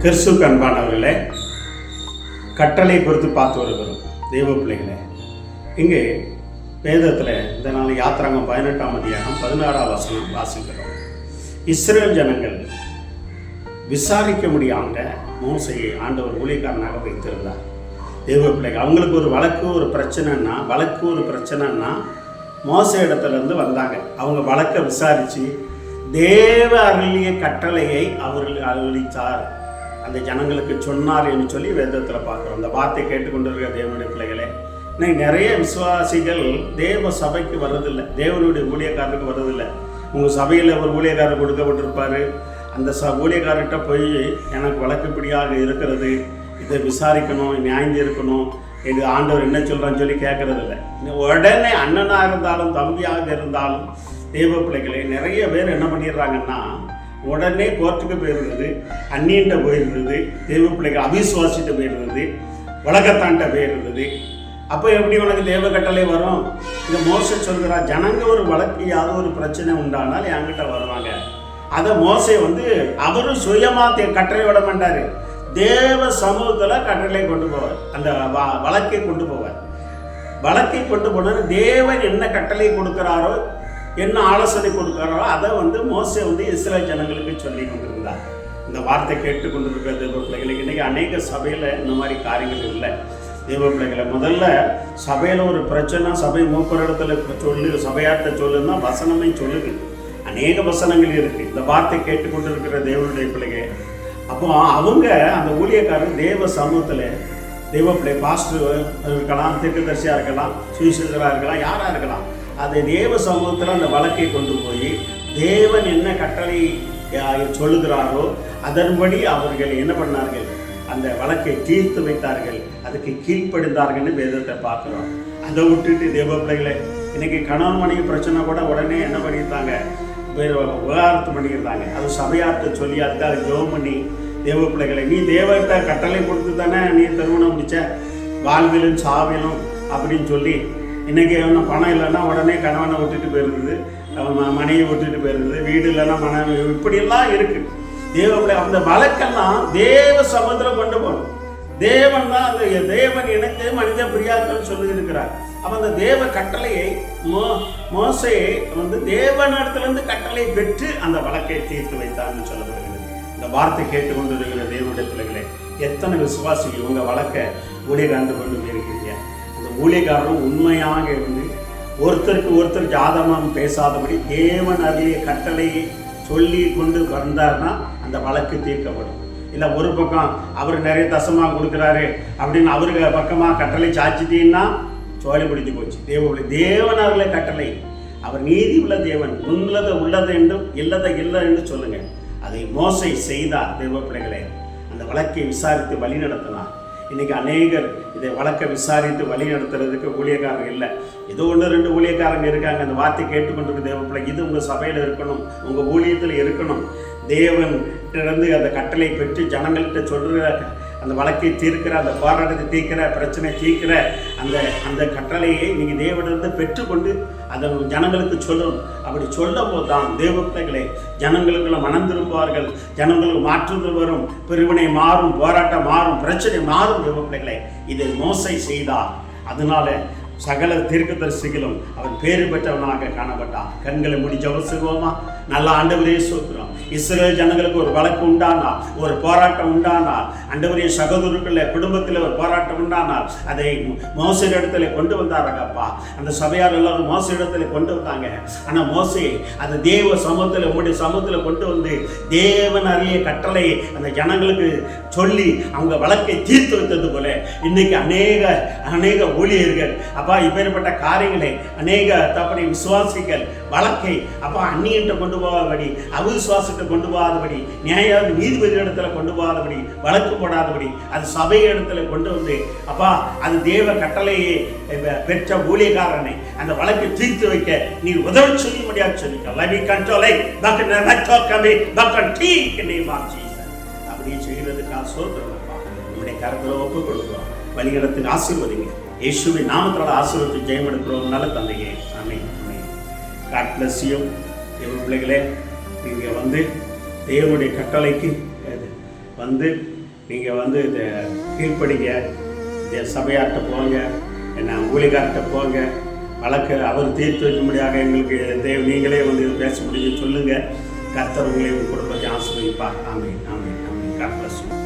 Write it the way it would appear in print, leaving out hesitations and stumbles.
கிறிஸ்துவுக்கு அன்பானவர்களே, கட்டளை குறித்து பார்த்து வருகிறோம். தெய்வ பிள்ளைகளே, இங்கே வேதத்தில் இந்த நாள் யாத்திராங்கம் 18ஆம் அதிகாரம் 16ஆம் வசனம் வாசிக்கிறோம். இஸ்ரேல் ஜனங்கள் விசாரிக்க முடியாத மோசையை ஆண்டவர் ஊழியக்காரனாக வைத்திருந்தார். தெய்வ பிள்ளைகள், அவங்களுக்கு ஒரு வழக்கு ஒரு பிரச்சனைன்னா மோச இடத்துலேருந்து வந்தாங்க. அவங்க வழக்கை விசாரித்து தேவ அருளிய கட்டளையை அவர்கள் அளித்தார், அந்த ஜனங்களுக்கு சொன்னார் என்று சொல்லி வேதத்தில் பார்க்குறோம். அந்த வார்த்தை கேட்டுக்கொண்டிருக்கிற தேவனுடைய பிள்ளைகளே, இன்னைக்கு நிறைய விசுவாசிகள் தேவ சபைக்கு வர்றதில்லை, தேவனுடைய ஊழியக்காரருக்கு வர்றதில்லை. உங்கள் சபையில் ஒரு ஊழியக்காரர் கொடுக்கப்பட்டிருப்பார், அந்த ஊழியக்காரர்கிட்ட போய் எனக்கு வழக்குப்படியாக இருக்கிறது, இதை விசாரிக்கணும், நியாயம் இருக்கணும், இது ஆண்டவர் என்ன சொல்கிறான்னு சொல்லி கேட்கறதில்ல. உடனே அண்ணனாக இருந்தாலும் தம்பியாக இருந்தாலும் தேவ பிள்ளைகளே, நிறைய பேர் என்ன பண்ணிடுறாங்கன்னா உடனே கோர்ட்டுக்கு போயிடுறது, அந்நியன்ட்ட போயிடுறது, தெய்வ பிள்ளைகள் அவிசுவாசிட்டு போயிடுறது, வழக்கத்தான்ட்ட போயிடுறது. அப்போ எப்படி உனக்கு தேவ கட்டளை வரும்? இதை மோசை சொல்கிறா, ஜனங்க ஒரு வழக்கு யாவது ஒரு பிரச்சனை உண்டானால் என்கிட்ட வருவாங்க. அதை மோசை அவரும் சுயமாக கட்டளை விட மாட்டார், தேவ சமூகத்தில் கட்டளை கொண்டு போவார், அந்த வழக்கை கொண்டு போவார். வழக்கை கொண்டு போனார், தேவன் என்ன கட்டளை கொடுக்குறாரோ, என்ன ஆலோசனை கொடுக்குறாரோ அதை மோசே இஸ்ரேல் ஜனங்களுக்கு சொல்லி கொண்டிருந்தார். இந்த வார்த்தை கேட்டுக்கொண்டிருக்கிற தேவ பிள்ளைகளுக்கு இன்றைக்கி அநேக சபையில் இந்த மாதிரி காரியங்கள் இல்லை. தேவ பிள்ளைகளை, முதல்ல சபையில் ஒரு பிரச்சனை சபை மூப்பர் இடத்துல சொல்லு, சபையாட்ட சொல்லுன்னா வசனமே சொல்லுது, அநேக வசனங்கள் இருக்குது. இந்த வார்த்தை கேட்டுக்கொண்டிருக்கிற தேவனுடைய பிள்ளைகள், அப்போ அவங்க அந்த ஊழியக்காரர் தேவ சமூகத்தில் தெய்வ பிள்ளை பாஸ்டர் இருக்கலாம், தீர்க்கதரிசியாக இருக்கலாம், சுவிசேஷராக இருக்கலாம், யாராக இருக்கலாம், அதை தேவ சமூகத்தில் அந்த வழக்கை கொண்டு போய் தேவன் என்ன கட்டளை சொல்லுகிறாரோ அதன்படி அவர்கள் என்ன பண்ணார்கள், அந்த வழக்கை தீர்த்து வைத்தார்கள், அதுக்கு கீழ்ப்படிந்தார்கள்னு வேதத்தை பார்க்குறோம். அதை விட்டுட்டு தேவ பிள்ளைகளை, இன்னைக்கு கணவன் மனைவி பிரச்சனை கூட உடனே என்ன பண்ணியிருந்தாங்க, விவகாரத்து பண்ணியிருந்தாங்க. அது சபையார்ட்ட சொல்லி அதுக்காக ஜெபம் பண்ணி தேவ பிள்ளைகளை, நீ தேவத்தை கட்டளை கொடுத்து தானே நீ திருமணம் முடிச்ச, வாழ்விலும் சாவிலும் அப்படின்னு சொல்லி, இன்றைக்கி பணம் இல்லைன்னா உடனே கணவனை விட்டுட்டு போயிருக்குது, மனைவி விட்டுட்டு போயிருக்குது, வீடு இல்லைன்னா மனைவி, இப்படியெல்லாம் இருக்குது. தேவ பிள்ளை, அந்த வழக்கெல்லாம் தேவ சமுத்திரம் கொண்டு போகணும். தேவன் தான் அந்த தேவன் இணைந்து மனித பிரியாக்கள் சொல்லி இருக்கிறார். அப்போ அந்த தேவ கட்டளையை மோசையை தேவனிடத்திலிருந்து கட்டளை பெற்று அந்த வழக்கை தீர்த்து வைத்தார்னு சொல்லப்படுகிறது. இந்த வார்த்தை கேட்டுக்கொண்டு இருக்கிற தேவனுடைய பிள்ளைகளை, எத்தனை விசுவாசிகள் உங்கள் வழக்கை ஊழியக்காரந்து கொண்டு போயிருக்கிறீங்க? அந்த ஊழியக்காரரும் உண்மையாக இருந்து ஒருத்தருக்கு ஒருத்தர் ஜாதகம் பேசாதபடி தேவன் அருளிய கட்டளையை சொல்லி கொண்டு வந்தார்னா அந்த வழக்கு தீர்க்கப்படும். இல்லை ஒரு பக்கம் அவர் நிறைய தசமாக கொடுக்குறாரு அப்படின்னு அவருக்கு பக்கமாக கட்டளை சாய்ச்சிட்டீங்கன்னா சோழி பிடிச்சி போச்சு. தேவன் அவர்களே கட்டளை, அவர் நீதி உள்ள தேவன், உள்ளது என்றும் இல்லதை இல்லை என்று சொல்லுங்கள். அதை மோசை செய்தார். தேவ பிள்ளைகளே, அந்த வழக்கை விசாரித்து வழி நடத்தினார். இன்றைக்கி அநேகர் இதை வழக்கை விசாரித்து வழி நடத்துறதுக்கு ஊழியக்காரங்க இல்லை. ஏதோ 1-2 ஊழியக்காரங்க இருக்காங்க. அந்த வார்த்தை கேட்டுக்கொண்டிருக்க தேவ பிள்ளை, இது உங்கள் சபையில் இருக்கணும், உங்கள் ஊழியத்தில் இருக்கணும். தேவன்கிட்ட அந்த கட்டளை பெற்று ஜனங்கள்கிட்ட சொல்கிற, அந்த வழக்கை தீர்க்கிற, அந்த போராட்டத்தை தீர்க்கிற, பிரச்சனை தீர்க்கிற அந்த கட்டளையை நீங்கள் தேவனிடத்தை பெற்றுக்கொண்டு அதை ஜனங்களுக்கு சொல்லணும். அப்படி சொல்லும் போது தான் தேவ பிள்ளைகளே, ஜனங்களுக்குள்ள மனம் திரும்புவார்கள், ஜனங்களுக்கு மாற்றுதல் வரும், பிரிவினை மாறும், போராட்டம் மாறும், பிரச்சனை மாறும். தேவ பிள்ளைகளே, இதை மோசை செய்தார். அதனால சகல தீர்க்கதரிசிகளும் அவன் பேறு பெற்றவனாக காணப்பட்டான். கண்களை மூடி ஜெபம் செய்வோமா? நல்ல ஆண்டவரே சொல்கிறோம், இஸ்ரேல் ஜனங்களுக்கு ஒரு வழக்கு உண்டானால், ஒரு போராட்டம் உண்டானால், ஆண்டவரே சகோதரர்கள குடும்பத்தில் ஒரு போராட்டம் உண்டானால் அதை மோசை இடத்துல கொண்டு வந்தாரங்கப்பா. அந்த சபையார் எல்லாரும் மோசை இடத்துல கொண்டு வந்தாங்க. ஆனால் மோசை அது தேவ சமூகத்தில், உங்களுடைய சமூகத்தில் கொண்டு வந்து தேவன் அறிய கட்டளை அந்த ஜனங்களுக்கு சொல்லி அவங்க வழக்கை தீர்த்து வைத்தது போல இன்னைக்கு அநேக ஊழியர்கள் இப்பேற்பட்ட காரியங்களை அநேக தப்படி விசுவாசிகள் வழக்கை அந்நியன்ட்ட கொண்டு போகாதபடி, அவிசுவாசத்தை கொண்டு போகாதபடி, நியாய நீதிபதி இடத்துல கொண்டு போகாதபடி, வழக்கு போடாதபடி, அது சபை இடத்துல கொண்டு வந்து அது தேவ கட்டளையை பெற்ற ஊழியக்காரனை அந்த வழக்கை தீர்த்து வைக்க நீர் உதவி செய்ய முடியாது சொல்லிக்க. அப்படி செய்கிறதுக்காக சோதரப்பா நம்முடைய கருத்தில் ஒப்பு கொடுக்கிறோம். வழிகளத்துக்கு ஆசீர்வதிங்க. இயேசுவின் நாமத்தோட ஆசீர்வாதத்தை ஜெயம் எடுக்கிறோம். நல்ல தந்தையே, ஆமென். God bless you. தேவ பிள்ளைகளே, நீங்கள் தேவனுடைய கட்டளைக்கு வந்து நீங்கள் வந்து இதை கீழ்ப்படிங்க, சபையார்கிட்ட போங்க, என்ன ஊழிகார்கிட்ட போங்க, வழக்கு அவர் தீர்த்து வைக்கும்படியாக எங்களுக்கு நீங்களே வந்து பேச முடியும் சொல்லுங்கள். கர்த்தர் உங்களை உங்கள் குடும்பத்தை ஆசீர்வதிப்பார். ஆமென், ஆமென், ஆமென். God bless you.